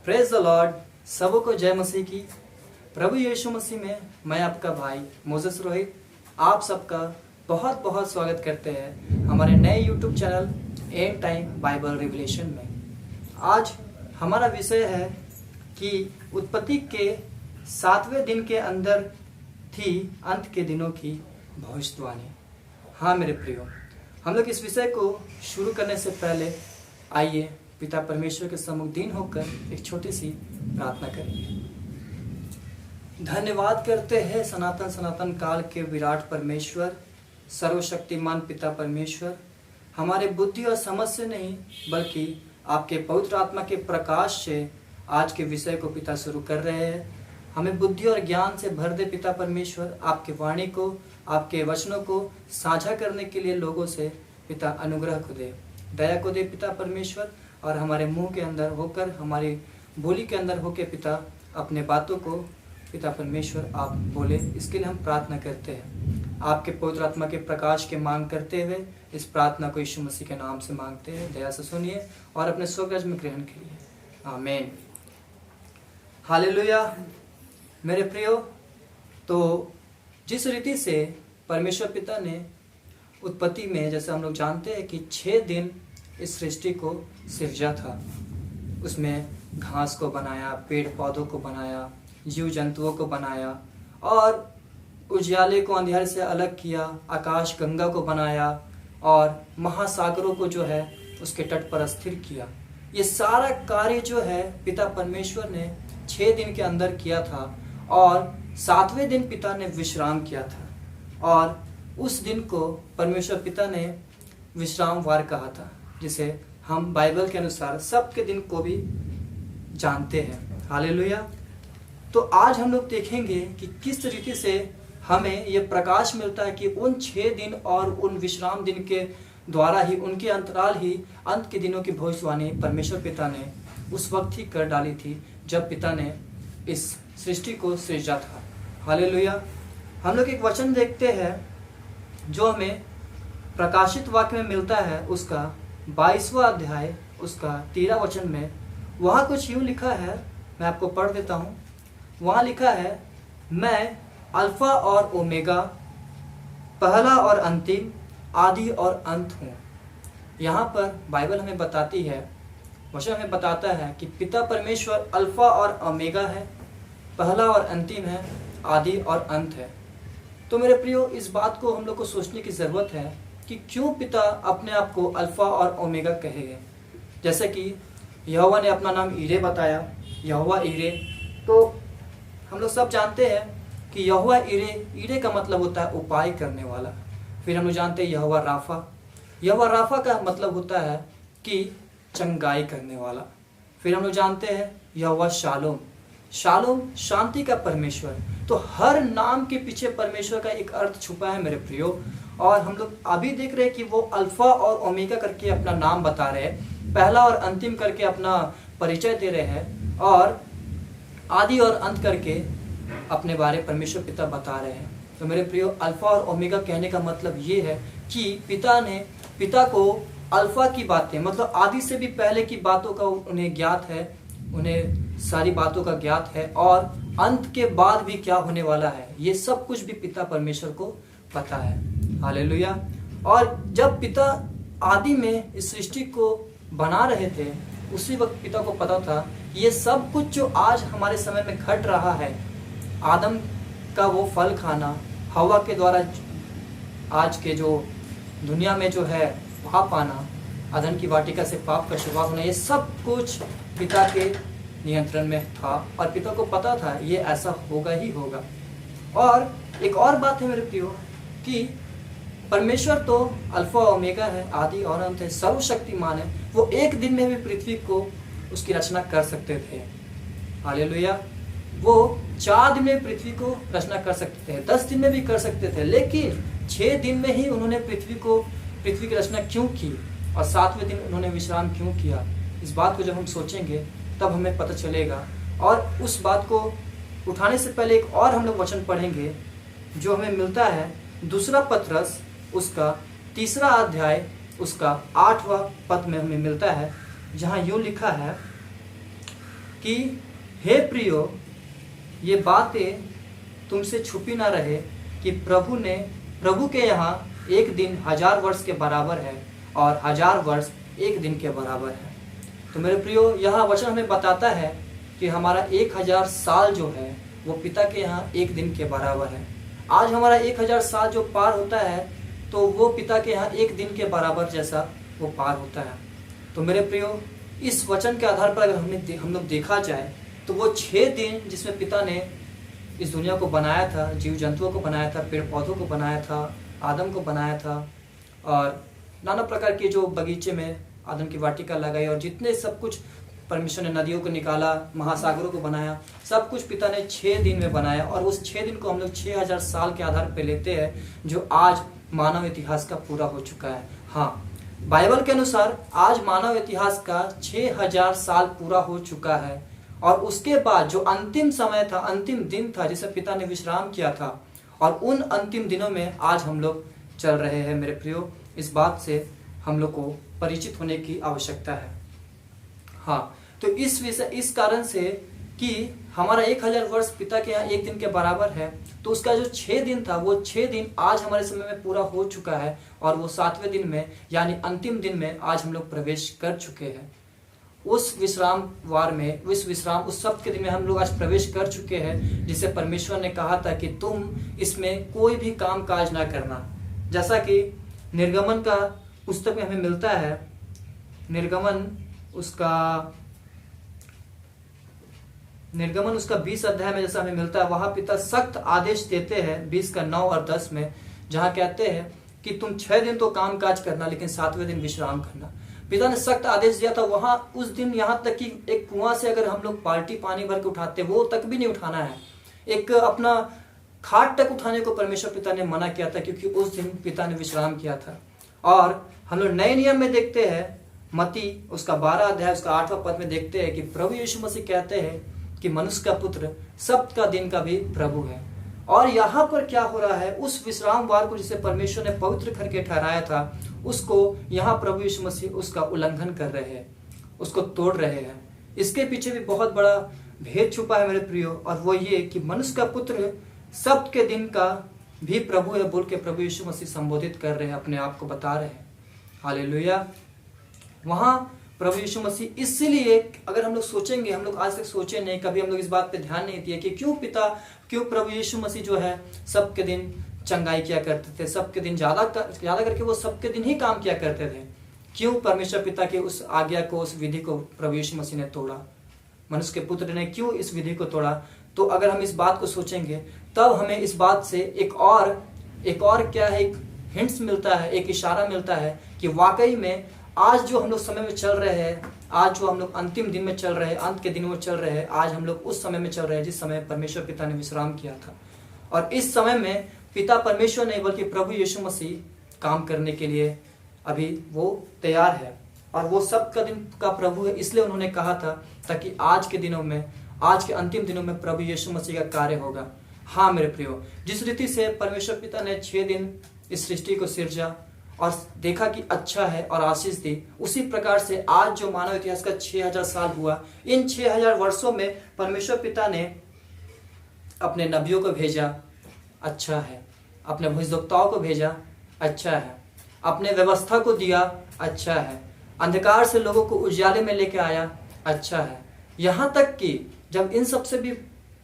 Praise the Lord. सबको जय मसीह की। प्रभु यीशु मसीह में मैं आपका भाई मोजेस रोहित आप सबका बहुत बहुत स्वागत करते हैं हमारे नए YouTube channel and time Bible revelation में। आज हमारा विषय है कि उत्पत्ति के 7वें दिन के अंदर थी अंत के दिनों की भविष्यवाणी। हाँ मेरे प्रियो, हम लोग इस विषय को शुरू करने से पहले आइए पिता परमेश्वर के सम्मुख दीन होकर एक छोटी सी प्रार्थना करेंगे। धन्यवाद करते हैं सनातन सनातन काल के विराट परमेश्वर, सर्वशक्तिमान पिता परमेश्वर, हमारे बुद्धि और समझ से नहीं बल्कि आपके पवित्र आत्मा के प्रकाश से आज के विषय को पिता शुरू कर रहे हैं। हमें बुद्धि और ज्ञान से भर दे पिता परमेश्वर। आपके वाणी को, आपके वचनों को साझा करने के लिए लोगों से पिता अनुग्रह को दे, दया को दे पिता परमेश्वर। और हमारे मुंह के अंदर होकर, हमारी बोली के अंदर होकर पिता अपने बातों को पिता परमेश्वर आप बोले, इसके लिए हम प्रार्थना करते हैं। आपके पवित्र आत्मा के प्रकाश के मांग करते हुए इस प्रार्थना को यीशु मसीह के नाम से मांगते हैं। दया से सुनिए और अपने स्वर्ग में ग्रहण करिए। आमीन। हालेलुया। मेरे प्रियो, तो जिस रीति से परमेश्वर पिता ने उत्पत्ति में, जैसे हम लोग जानते हैं कि 6 दिन इस सृष्टि को सिरजा था, उसमें घास को बनाया, पेड़ पौधों को बनाया, जीव जंतुओं को बनाया और उजियाले को अंधेरे से अलग किया, आकाश गंगा को बनाया और महासागरों को जो है उसके तट पर स्थिर किया। ये सारा कार्य जो है पिता परमेश्वर ने 6 दिन के अंदर किया था और 7वें दिन पिता ने विश्राम किया था और उस दिन को परमेश्वर पिता ने विश्राम वार कहा था, जिसे हम बाइबल के अनुसार सबके दिन को भी जानते हैं। हालेलुया। तो आज हम लोग देखेंगे कि किस तरीके से हमें ये प्रकाश मिलता है कि उन 6 दिन और उन विश्राम दिन के द्वारा ही, उनके अंतराल ही अंत के दिनों की भविष्यवाणी परमेश्वर पिता ने उस वक्त ही कर डाली थी जब पिता ने इस सृष्टि को सृजा था। हालेलुया। हम लोग एक वचन देखते हैं जो हमें प्रकाशित वाक्य में मिलता है, उसका 22वां अध्याय, उसका 13 वचन में। वहाँ कुछ यूँ लिखा है, मैं आपको पढ़ देता हूँ। वहाँ लिखा है, मैं अल्फा और ओमेगा, पहला और अंतिम, आदि और अंत हूँ। यहाँ पर बाइबल हमें बताती है, वचन हमें बताता है कि पिता परमेश्वर अल्फा और ओमेगा है, पहला और अंतिम है, आदि और अंत है। तो मेरे प्रियो, इस बात को हम लोग को सोचने की ज़रूरत है कि क्यों पिता अपने आप को अल्फा और ओमेगा कहे। जैसे कि यहोवा ने अपना नाम ईरे बताया, यहोवा ईरे। तो हम लोग सब जानते हैं कि यहोवा ईरे, ईरे का मतलब होता है उपाय करने वाला। फिर हम लोग जानते हैं यहोवा राफा, यहोवा राफा का मतलब होता है कि चंगाई करने वाला। फिर हम लोग जानते हैं यहोवा शालोम, शालोम शांति का परमेश्वर। तो हर नाम के पीछे परमेश्वर का एक अर्थ छुपा है मेरे प्रियो। और हम लोग अभी देख रहे हैं कि वो अल्फा और ओमेगा करके अपना नाम बता रहे हैं, पहला और अंतिम करके अपना परिचय दे रहे हैं और आदि और अंत करके अपने बारे परमेश्वर पिता बता रहे हैं। तो मेरे प्रियो, अल्फा और ओमेगा कहने का मतलब ये है कि पिता को अल्फा की बातें, मतलब आदि से भी पहले की बातों का उन्हें ज्ञात है, उन्हें सारी बातों का ज्ञात है और अंत के बाद भी क्या होने वाला है ये सब कुछ भी पिता परमेश्वर को पता है। हालेलुया। और जब पिता आदि में इस सृष्टि को बना रहे थे, उसी वक्त पिता को पता था ये सब कुछ जो आज हमारे समय में घट रहा है, आदम का वो फल खाना, हवा के द्वारा आज के जो दुनिया में जो है पाप आना, अदन की वाटिका से पाप का शुरुआत होना, ये सब कुछ पिता के नियंत्रण में था और पिता को पता था ये ऐसा होगा ही होगा। और एक और बात है मेरे प्रियो कि परमेश्वर तो अल्फा ओमेगा है, आदि और अंत है, सर्वशक्तिमान है। वो एक दिन में भी पृथ्वी को उसकी रचना कर सकते थे। हालेलुया। वो 4 दिन में पृथ्वी को रचना कर सकते थे, 10 दिन में भी कर सकते थे, लेकिन 6 दिन में ही उन्होंने पृथ्वी की रचना क्यों की और 7वें दिन उन्होंने विश्राम क्यों किया। इस बात को जब हम सोचेंगे तब हमें पता चलेगा। और उस बात को उठाने से पहले एक और हम लोग वचन पढ़ेंगे जो हमें मिलता है 2 पतरस, उसका 3 अध्याय, उसका 8वां पद में हमें मिलता है, जहाँ यूँ लिखा है, कि हे प्रियो, ये बातें तुमसे छुपी ना रहे कि प्रभु के यहाँ एक दिन 1000 वर्ष के बराबर है और 1000 वर्ष एक दिन के बराबर है। तो मेरे प्रियो, यह वचन हमें बताता है कि हमारा 1000 साल जो है वो पिता के यहाँ एक दिन के बराबर है। आज हमारा 1000 साल जो पार होता है तो वो पिता के यहाँ एक दिन के बराबर जैसा वो पार होता है। तो मेरे प्रियो, इस वचन के आधार पर अगर हम लोग देखा जाए तो वो 6 दिन जिसमें पिता ने इस दुनिया को बनाया था, जीव जंतुओं को बनाया था, पेड़ पौधों को बनाया था, आदम को बनाया था और नाना प्रकार के जो बगीचे में आदम की वाटिका लगाई और जितने सब कुछ परमेश्वर ने नदियों को निकाला, महासागरों को बनाया, सब कुछ पिता ने 6 दिन में बनाया। और उस 6 दिन को हम लोग 6000 साल के आधार पर लेते हैं, जो आज मानव इतिहास का पूरा हो चुका है। हाँ, बाइबल के अनुसार आज मानव इतिहास का 6000 साल पूरा हो चुका है। और उसके बाद जो अंतिम समय था, अंतिम दिन था जिसे पिता ने विश्राम किया था, और उन अंतिम दिनों में आज हम लोग चल रहे हैं। मेरे प्रियो, इस बात से हम लोग को परिचित होने की आवश्यकता है। हाँ, तो इस कारण से कि हमारा 1000 वर्ष पिता के यहाँ एक दिन के बराबर है, तो उसका जो 6 दिन था वो 6 दिन आज हमारे समय में पूरा हो चुका है। और वो 7वें दिन में यानी अंतिम दिन में आज हम लोग प्रवेश कर चुके हैं। उस विश्राम वार में, उस सप्त के दिन में हम लोग आज प्रवेश कर चुके हैं, जिसे परमेश्वर ने कहा था कि तुम इसमें कोई भी काम काज ना करना। जैसा कि निर्गमन का पुस्तक में हमें मिलता है, निर्गमन उसका 20 अध्याय में जैसा हमें मिलता है, वहां पिता सख्त आदेश देते हैं 20 का 9 और 10 में, जहां कहते हैं कि तुम 6 दिन तो काम काज करना, लेकिन 7वें दिन विश्राम करना। पिता ने सख्त आदेश दिया था। वहां उस दिन यहाँ तक कि एक कुआं से अगर हम लोग बाल्टी पानी भर के उठाते, वो तक भी नहीं उठाना है। एक अपना खाट तक उठाने को परमेश्वर पिता ने मना किया था, क्योंकि उस दिन पिता ने विश्राम किया था। और हम लोग नए नियम में देखते हैं, मत्ती उसका 12 अध्याय उसका 8वां पद में देखते हैं कि प्रभु यीशु मसीह कहते हैं कि मनुष्य का पुत्र सप्त का दिन का भी प्रभु है। और यहाँ पर क्या हो रहा है, उस विश्राम वार को जिसे परमेश्वर ने पवित्र करके ठहराया था, उसको यहाँ प्रभु यीशु मसीह उसका उल्लंघन कर रहे हैं, उसको तोड़ रहे हैं। इसके पीछे भी बहुत बड़ा भेद छुपा है मेरे प्रियो, और वो ये कि मनुष्य का पुत्र सप्त के दिन का भी प्रभु है बोल के प्रभु यीशु मसीह संबोधित कर रहे हैं, अपने आप को बता रहे हैं। हालेलुया। वहां प्रभु यीशु मसीह, इसलिए अगर हम लोग सोचेंगे, हम लोग आज तक सोचे नहीं, कभी हम लोग इस बात पे ध्यान नहीं दिया कि क्यों प्रभु यीशु मसीह जो है सबके दिन चंगाई किया करते थे, सबके दिन ज्यादा करके वो सबके दिन ही काम किया करते थे। क्यों परमेश्वर पिता के उस आज्ञा को, उस विधि को प्रभु यीशु मसीह ने तोड़ा, मनुष्य के पुत्र ने क्यों इस विधि को तोड़ा? तो अगर हम इस बात को सोचेंगे तब हमें इस बात से एक और क्या है, एक हिंट्स मिलता है, एक इशारा मिलता है कि वाकई में आज जो हम लोग समय में चल रहे हैं, आज जो हम लोग अंतिम दिन में चल रहे हैं, अंत के दिनों में चल रहे हैं, आज हम लोग उस समय में चल रहे हैं जिस समय परमेश्वर पिता ने विश्राम किया था। और इस समय में पिता परमेश्वर नहीं बल्कि प्रभु यीशु मसीह काम करने के लिए अभी वो तैयार है, और वो सब का दिन का प्रभु है। इसलिए उन्होंने कहा था ताकि आज के दिनों में, आज के अंतिम दिनों में प्रभु यीशु मसीह का कार्य होगा। हाँ मेरे प्रियो, जिस रीति से परमेश्वर पिता ने 6 दिन इस सृष्टि को सिरजा और देखा कि अच्छा है और आशीष दी, उसी प्रकार से आज जो मानव इतिहास का 6000 साल हुआ, इन 6000 वर्षों में परमेश्वर पिता ने अपने नबियों को भेजा, अच्छा है, अपने भविष्यवक्ताओं को भेजा, अच्छा है, अपने व्यवस्था को दिया, अच्छा है, अंधकार से लोगों को उजाले में लेके आया, अच्छा है। यहाँ तक कि जब इन सब से भी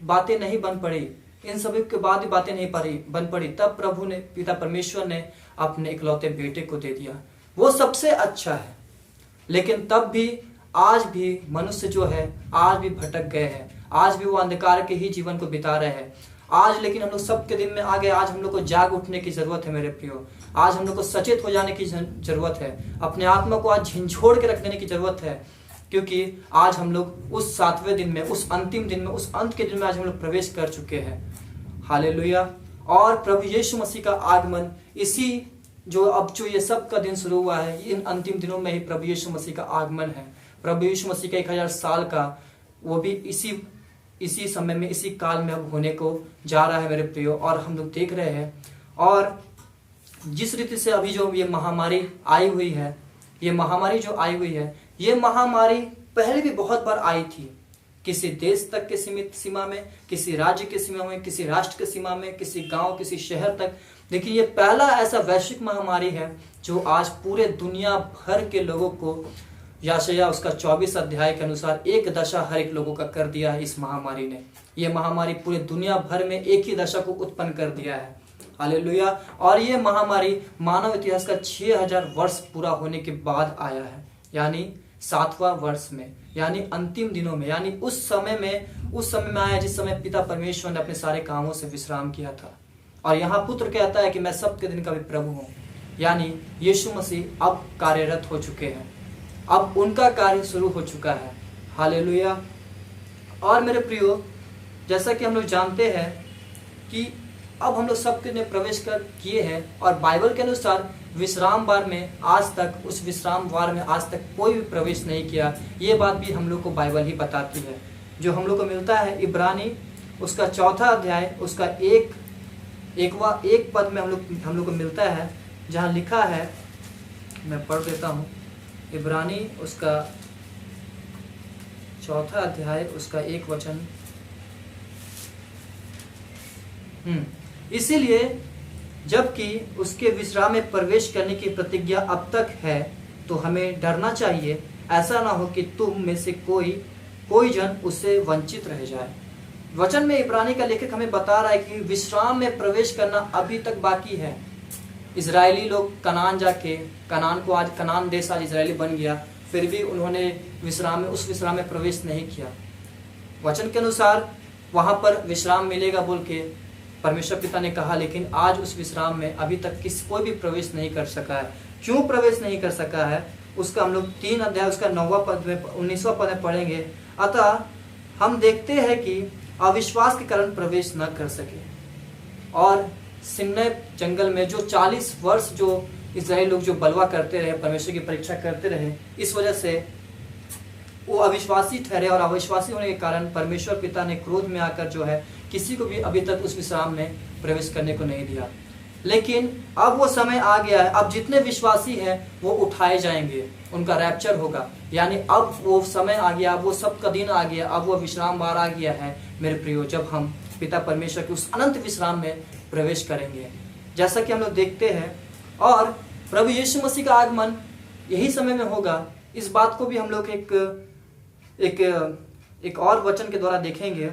बातें नहीं बन पड़ी, इन सभी के बाद भी बातें नहीं बन पड़ी, तब प्रभु ने, पिता परमेश्वर ने अपने इकलौते बेटे को दे दिया। वो सबसे अच्छा है। लेकिन तब भी आज भी मनुष्य जो है आज भी भटक गए हैं, आज भी वो अंधकार के ही जीवन को बिता रहे हैं आज। लेकिन हम लोग सबके दिन में आ गए। आज हम लोग को जाग उठने की जरूरत है मेरे प्रियो। आज हम लोग को सचेत हो जाने की जरूरत है। अपने आत्मा को आज झिझोड़ के रख देने की जरूरत है, क्योंकि आज हम लोग उस 7वें दिन में, उस अंतिम दिन में, उस अंत के दिन में आज हम लोग प्रवेश कर चुके हैं। हालेलुया। और प्रभु यीशु मसीह का आगमन इसी जो ये सब का दिन शुरू हुआ है, इन अंतिम दिनों में ही प्रभु यीशु मसीह का आगमन है। प्रभु यीशु मसीह का 1000 साल का, वो भी इसी समय में, इसी काल में अब होने को जा रहा है मेरे प्रियो। और हम लोग देख रहे हैं, और जिस रीति से अभी जो ये महामारी आई हुई है, ये महामारी जो आई हुई है, ये महामारी पहले भी बहुत बार आई थी। किसी देश तक के सीमित सीमा में, किसी राज्य के सीमा में, किसी राष्ट्र के सीमा में, किसी गांव, किसी शहर तक। देखिए, ये पहला ऐसा वैश्विक महामारी है जो आज पूरे दुनिया भर के लोगों को, यशायाह उसका 24 अध्याय के अनुसार एक दशा हर एक लोगों का कर दिया है। इस महामारी ने, ये महामारी पूरे दुनिया भर में एक ही दशा को उत्पन्न कर दिया है। हालेलुया। और ये महामारी मानव इतिहास का 6000 वर्ष पूरा होने के बाद आया है, यानी 7वां वर्ष में, यानी अंतिम दिनों में, यानी उस समय में आया जिस समय पिता परमेश्वर ने अपने सारे कामों से विश्राम किया था। और यहाँ पुत्र कहता है कि मैं सबके दिन का भी प्रभु हूँ, यानी यीशु मसीह अब कार्यरत हो चुके हैं, अब उनका कार्य शुरू हो चुका है। हालेलुया। और मेरे प्रियो, जैसा कि हम लोग जानते हैं कि अब हम लोग सबके ने प्रवेश कर किए हैं, और बाइबल के अनुसार विश्राम वार में आज तक, उस विश्राम वार में आज तक कोई भी प्रवेश नहीं किया। ये बात भी हम लोग को बाइबल ही बताती है। जो हम लोग को मिलता है इब्रानी उसका 4 अध्याय उसका एक पद में हम लोग को मिलता है, जहाँ लिखा है, मैं पढ़ देता हूँ। इब्रानी उसका 4 अध्याय उसका 1 वचन। इसीलिए जबकि उसके विश्राम में प्रवेश करने की प्रतिज्ञा अब तक है, तो हमें डरना चाहिए, ऐसा ना हो कि तुम में से कोई जन उससे वंचित रह जाए। वचन में इब्रानी का लेखक हमें बता रहा है कि विश्राम में प्रवेश करना अभी तक बाकी है। इजरायली लोग कनान जाके, कनान देश आज इजरायली बन गया, फिर भी उन्होंने उस विश्राम में प्रवेश नहीं किया। वचन के अनुसार वहां पर विश्राम मिलेगा बोल के परमेश्वर पिता ने कहा, लेकिन आज उस विश्राम में अभी तक कोई भी प्रवेश नहीं कर सका है। क्यों प्रवेश नहीं कर सका है, उसका हम लोग 3 अध्याय उसका 9वां पद में 19वां पद में पढ़ेंगे। अतः हम देखते हैं कि अविश्वास के कारण प्रवेश न कर सके, और सिन्नै जंगल में जो 40 वर्ष जो इस्राएल लोग जो बलवा करते रहे, परमेश्वर की परीक्षा करते रहे, इस वजह से वो अविश्वासी ठहरे, और अविश्वासी होने के कारण परमेश्वर पिता ने क्रोध में आकर जो है किसी को भी अभी तक उस विश्राम में प्रवेश करने को नहीं दिया। लेकिन अब वो समय आ गया है, अब जितने विश्वासी हैं वो उठाए जाएंगे, उनका रैप्चर होगा, यानी अब वो समय आ गया, अब वो सबका दिन आ गया, अब वो विश्राम वार आ गया है मेरे प्रियो, जब हम पिता परमेश्वर के उस अनंत विश्राम में प्रवेश करेंगे, जैसा कि हम लोग देखते हैं। और प्रभु यीशु मसीह का आगमन यही समय में होगा। इस बात को भी हम लोग एक और वचन के द्वारा देखेंगे।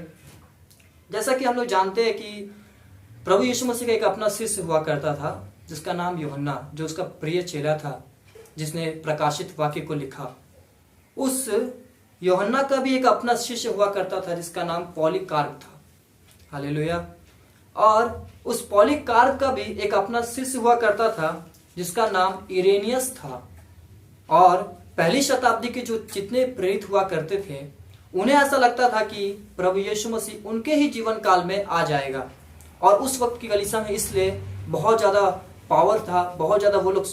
जैसा कि हम लोग जानते हैं कि प्रभु यीशु मसीह का एक अपना शिष्य हुआ करता था, जिसका नाम यूहन्ना, जो उसका प्रिय चेला था, जिसने प्रकाशित वाक्य को लिखा। उस यूहन्ना का भी एक अपना शिष्य हुआ करता था, जिसका नाम पॉलीकार्प था। हालेलुया। और उस पॉलीकार्प का भी एक अपना शिष्य हुआ करता था, जिसका नाम इरेनियस था। और पहली शताब्दी के जो जितने प्रेरित हुआ करते थे, उन्हें ऐसा लगता था कि प्रभु यीशु मसीह उनके ही जीवन काल में आ जाएगा। और उस वक्त की कलीसिया में इसलिए बहुत ज़्यादा पावर था, बहुत ज़्यादा वो लोग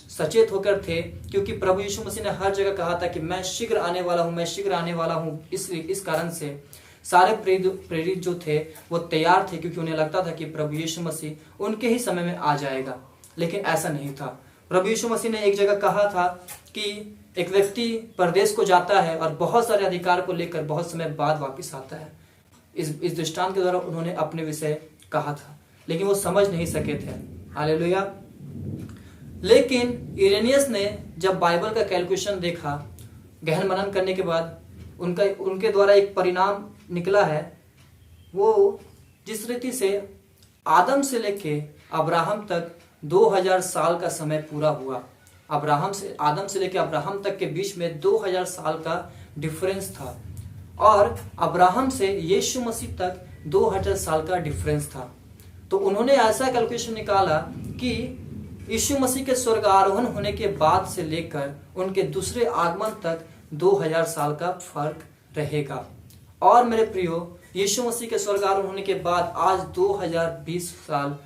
सचेत होकर थे, क्योंकि प्रभु यीशु मसीह ने हर जगह कहा था कि मैं शीघ्र आने वाला हूँ, मैं शीघ्र आने वाला हूँ। इस कारण से सारे प्रेरित जो थे वो तैयार थे, क्योंकि उन्हें लगता था कि प्रभु यीशु मसीह उनके ही समय में आ जाएगा। लेकिन ऐसा नहीं था। प्रभु यीशु मसीह ने एक जगह कहा था कि एक व्यक्ति परदेश को जाता है और बहुत सारे अधिकार को लेकर बहुत समय बाद वापस आता है। इस दृष्टांत के द्वारा उन्होंने अपने विषय कहा था, लेकिन वो समझ नहीं सके थे। हालेलुया। लेकिन इरेनियस ने जब बाइबल का कैलकुलेशन देखा, गहन मनन करने के बाद उनके द्वारा एक परिणाम निकला है। वो जिस रीति से आदम से लेके अब्राहम तक 2000 साल का समय पूरा हुआ, आदम से लेकर अब्राहम तक के बीच में 2000 साल का डिफरेंस था, और अब्राहम से यीशु मसीह तक 2000 साल का डिफरेंस था। तो उन्होंने ऐसा कैलकुलेशन निकाला कि यीशु मसीह के स्वर्ग आरोहण होने के बाद से लेकर उनके दूसरे आगमन तक 2000 साल का फर्क रहेगा। और मेरे प्रियो, यीशु मसीह के स्वर्ग आरोहण होने के बाद आज 2020 साल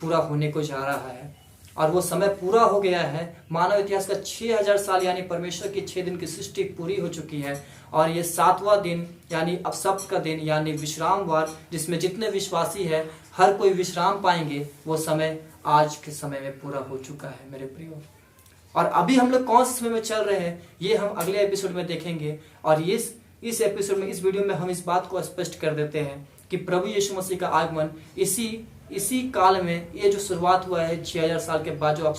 पूरा होने को जा रहा है, और वो समय पूरा हो गया है। मानव इतिहास का 6000 साल यानी परमेश्वर की 6 दिन की सृष्टि पूरी हो चुकी है, और ये 7वां दिन यानी अब सब्त का दिन यानी विश्राम वार, जिसमें जितने विश्वासी है हर कोई विश्राम पाएंगे, वो समय आज के समय में पूरा हो चुका है मेरे प्रियो। और अभी हम लोग कौन से समय में चल रहे हैं, ये हम अगले एपिसोड में देखेंगे। और इस एपिसोड में, इस वीडियो में हम इस बात को स्पष्ट कर देते हैं कि प्रभु यीशु मसीह का आगमन इसी काल में, ये जो शुरुआत हुआ है 6000 साल के बाद, जो अब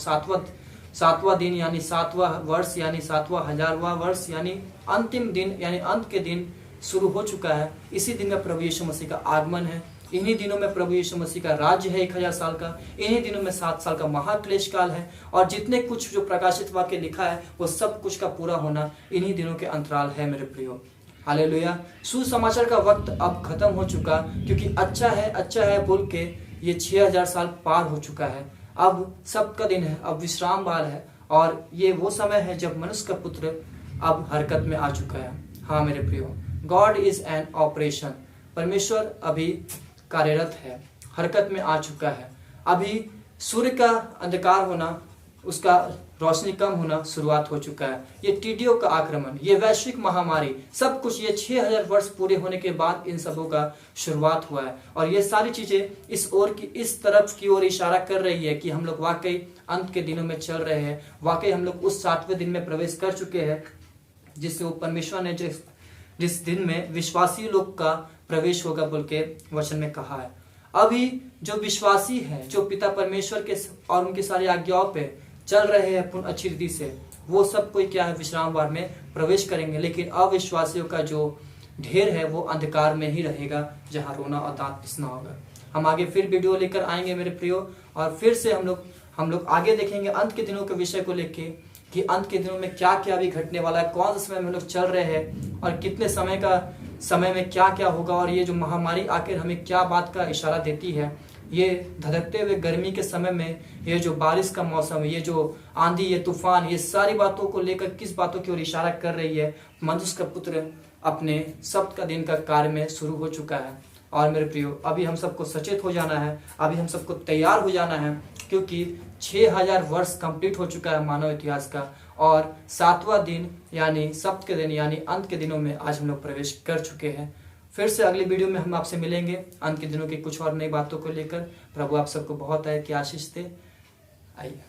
सातवां दिन यानी 7वां वर्ष यानी 7वां 1000वां वर्ष यानी अंतिम दिन यानी अंत के दिन शुरू हो चुका है। इसी दिन में प्रभु यीशु मसीह का आगमन है। इन्हीं दिनों में प्रभु यीशु मसीह का राज्य है 1000 साल का। इन्हीं दिनों में 7 साल का महाक्लेश काल है, और जितने कुछ जो प्रकाशित वाक्य लिखा है वो सब कुछ का पूरा होना इन्हीं दिनों के अंतराल है मेरे प्रियो। हालेलुया। सुसमाचार का वक्त अब खत्म हो चुका, क्योंकि अच्छा है बोल के ये 6000 साल पार हो चुका है। अब सबका दिन है, अब विश्राम बार है, और ये वो समय है जब मनुष्य का पुत्र अब हरकत में आ चुका है। हाँ मेरे प्रियो, गॉड इज एन ऑपरेशन। परमेश्वर अभी कार्यरत है, हरकत में आ चुका है। अभी सूर्य का अंधकार होना, उसका रोशनी कम होना शुरुआत हो चुका है। ये टीडियों का आक्रमण, ये वैश्विक महामारी, सब कुछ ये 6000 वर्ष पूरे होने के बाद इन सबों का शुरुआत हुआ है। और ये सारी चीजें इस तरफ की ओर इशारा कर रही है कि हम लोग वाकई अंत के दिनों में चल रहे हैं। वाकई हम लोग उस 7वें दिन में प्रवेश कर चुके हैं, जिससे वो परमेश्वर ने जिस दिन में विश्वासी लोग का प्रवेश होगा बोल के वचन में कहा है। अभी जो विश्वासी है, जो पिता परमेश्वर के और उनकी सारी आज्ञाओं पे चल रहे हैं पूर्ण अच्छी रीति से, वो सब कोई क्या है, विश्राम वार में प्रवेश करेंगे। लेकिन अविश्वासियों का जो ढेर है वो अंधकार में ही रहेगा, जहाँ रोना और दांत पिसना होगा। हम आगे फिर वीडियो लेकर आएंगे मेरे प्रियो, और फिर से हम लोग आगे देखेंगे अंत के दिनों के विषय को लेके, कि अंत के दिनों में क्या क्या भी घटने वाला है, कौन से समय में हम लोग चल रहे हैं, और कितने समय में क्या क्या होगा, और ये जो महामारी आकर हमें क्या बात का इशारा देती है। ये धधकते हुए गर्मी के समय में, ये जो बारिश का मौसम, ये जो आंधी, ये तूफान, ये सारी बातों को लेकर किस बातों की ओर इशारा कर रही है। मनुष्य का पुत्र अपने सप्त का दिन का कार्य में शुरू हो चुका है। और मेरे प्रियो, अभी हम सबको सचेत हो जाना है, अभी हम सबको तैयार हो जाना है, क्योंकि 6000 वर्ष कंप्लीट हो चुका है मानव इतिहास का, और 7वां दिन यानी सप्त के दिन यानी अंत के दिनों में आज हम लोग प्रवेश कर चुके हैं। फिर से अगली वीडियो में हम आपसे मिलेंगे अंत के दिनों की कुछ और नई बातों को लेकर। प्रभु आप सबको बहुत है कि आशीष दे। आइए।